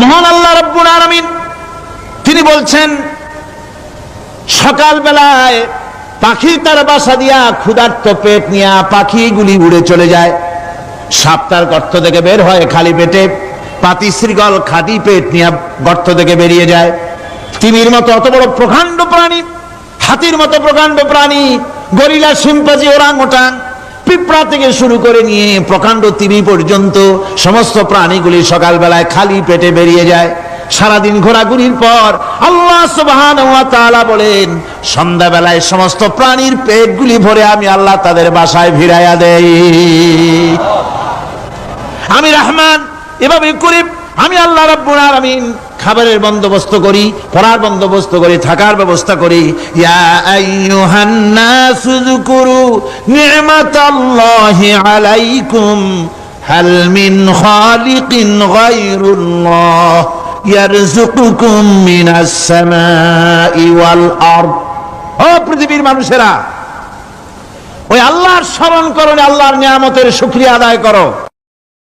মহান আল্লাহ রাব্বুল আলামিন তিনি বলছেন, সকাল বেলায় পাখি তার বাসা দিয়া ক্ষুধার্ত পেট নিয়ে পাখিগুলি উড়ে চলে যায়। সাপ তার গর্ত থেকে বের হয় খালি পেটে, পাতি শ্রীগল খালি পেট নিয়ে গর্ত থেকে বেরিয়ে যায়। তিমির মতো অত বড় প্রকাণ্ড প্রাণী, হাতির মতো প্রকাণ্ড প্রাণী, গরিলা, শিম্পাঞ্জি, ওরাংওটাং, পিঁপড়া থেকে শুরু করে নিয়ে প্রকাণ্ড তিমি পর্যন্ত সমস্ত প্রাণীগুলি সকালবেলায় খালি পেটে বেরিয়ে যায়। সারাদিন ঘোরাঘুরির পর আল্লাহ সুবহানাহু ওয়া তাআলা বলেন, সন্ধ্যাবেলায় সমস্ত প্রাণীর পেটগুলি ভরে আমি আল্লাহ তাদের বাসায় ফিরাইয়া দেই। আমি রহমান, এভাবে করি আমি আল্লাহ রাব্বুল আলামিন খাবারের বন্দোবস্ত করি, পড়ার বন্দোবস্ত করি, থাকার ব্যবস্থা করি। ইয়া আইয়ুহান নাসু যকুরু নি'মাতাল্লাহি আলাইকুম হাল মিন খালিকিন গায়রুল্লাহ ইয়ারযুকুকুম মিনাস সামাই ওয়াল আরদ। ও পৃথিবীর মানুষেরা, ওই আল্লাহর স্মরণ করো, আল্লাহর নিয়ামতের শুকরিয়া আদায় করো।